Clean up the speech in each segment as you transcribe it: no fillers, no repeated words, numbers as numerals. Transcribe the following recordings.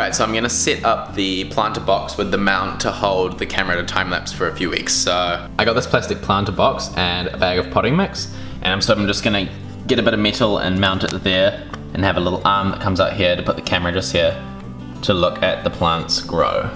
Alright, so I'm going to set up the planter box with the mount to hold the camera to time lapse for a few weeks. So I got this plastic planter box and a bag of potting mix, and I'm just going to get a bit of metal and mount it there, and have a little arm that comes out here to put the camera just here to look at the plants grow.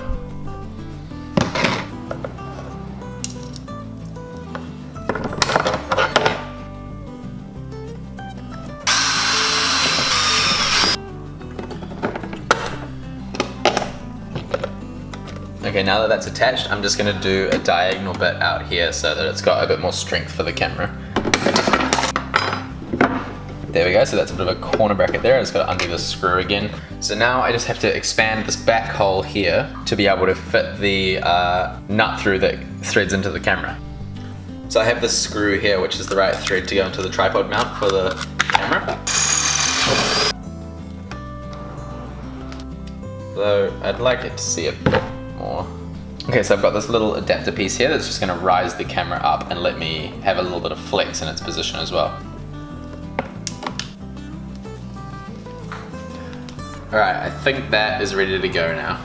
Okay, now that that's attached, I'm just going to do a diagonal bit out here so that it's got a bit more strength for the camera. There we go, so that's a bit of a corner bracket there. I just got to undo the screw again. So now I just have to expand this back hole here to be able to fit the nut through that threads into the camera. So I have this screw here, which is the right thread to go into the tripod mount for the camera. So I'd like it to see a bit more. Okay, so I've got this little adapter piece here that's just going to rise the camera up and let me have a little bit of flex in its position as well. Alright, I think that is ready to go now.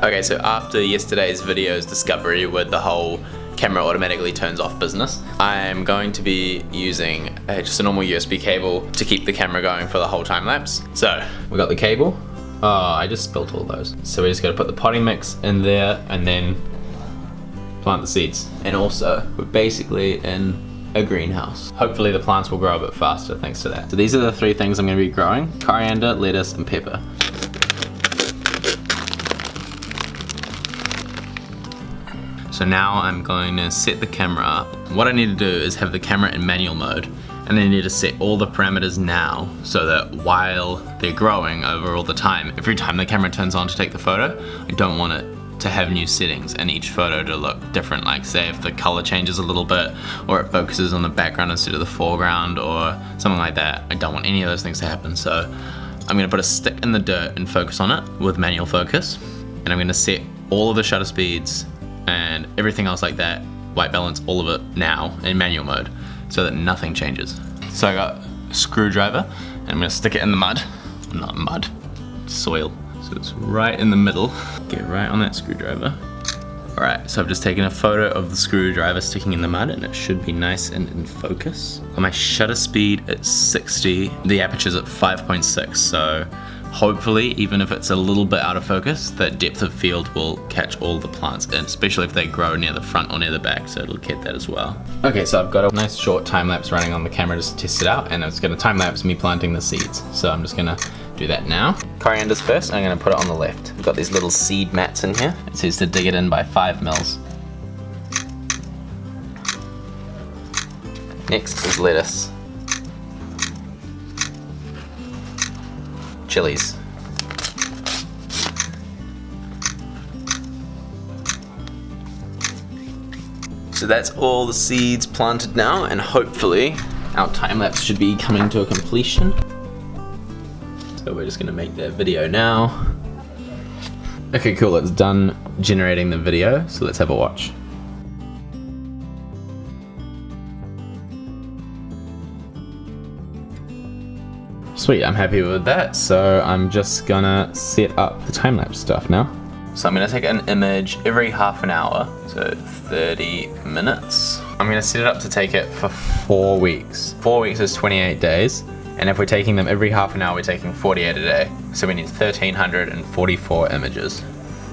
Okay, so after yesterday's video's discovery with the whole camera automatically turns off business, I'm going to be using just a normal USB cable to keep the camera going for the whole time lapse. So, we got the cable. Oh, I just spilt all those. So we just gotta put the potting mix in there and then plant the seeds. And also, we're basically in a greenhouse. Hopefully the plants will grow a bit faster thanks to that. So these are the 3 things I'm gonna be growing: coriander, lettuce, and pepper. So now I'm going to set the camera up. What I need to do is have the camera in manual mode, and then I need to set all the parameters now so that while they're growing over all the time, every time the camera turns on to take the photo, I don't want it to have new settings and each photo to look different. Like say if the color changes a little bit, or it focuses on the background instead of the foreground, or something like that. I don't want any of those things to happen. So I'm gonna put a stick in the dirt and focus on it with manual focus. And I'm gonna set all of the shutter speeds and everything else like that, white balance all of it now in manual mode so that nothing changes. So I got a screwdriver and I'm gonna stick it in the mud. Not mud, soil. So it's right in the middle. Get right on that screwdriver. Alright, so I've just taken a photo of the screwdriver sticking in the mud, and it should be nice and in focus. On my shutter speed at 60, the aperture's at 5.6, so hopefully, even if it's a little bit out of focus, that depth of field will catch all the plants in, especially if they grow near the front or near the back, so it'll get that as well. Okay, so I've got a nice short time lapse running on the camera just to test it out, and it's gonna time lapse me planting the seeds. So I'm just gonna do that now. Coriander's first, I'm gonna put it on the left. I've got these little seed mats in here. It says to dig it in by 5 mils. Next is lettuce. Chillis. So that's all the seeds planted now, and hopefully our time lapse should be coming to a completion. So we're just gonna make that video now. Okay, cool, it's done generating the video, so let's have a watch. Sweet, I'm happy with that, so I'm just gonna set up the time-lapse stuff now. So I'm gonna take an image every half an hour, so 30 minutes. I'm gonna set it up to take it for 4 weeks. 4 weeks is 28 days, and if we're taking them every half an hour, we're taking 48 a day. So we need 1,344 images.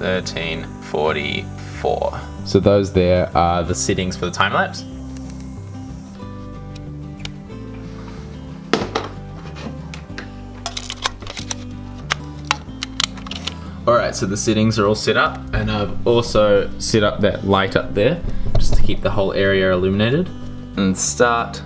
1,344. So those there are the settings for the time-lapse. Alright, so the settings are all set up, and I've also set up that light up there just to keep the whole area illuminated. And start.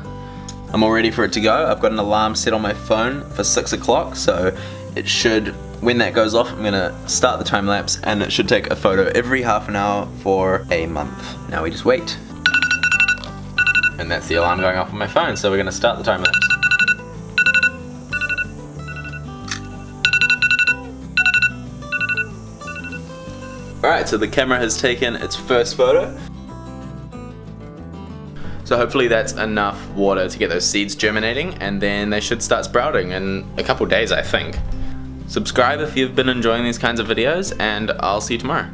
I'm all ready for it to go. I've got an alarm set on my phone for 6 o'clock, so it should, when that goes off, I'm gonna start the time lapse, and it should take a photo every half an hour for a month. Now we just wait. And that's the alarm going off on my phone, so we're gonna start the time lapse. Alright, so the camera has taken its first photo. So hopefully that's enough water to get those seeds germinating, and then they should start sprouting in a couple days, I think. Subscribe if you've been enjoying these kinds of videos, and I'll see you tomorrow.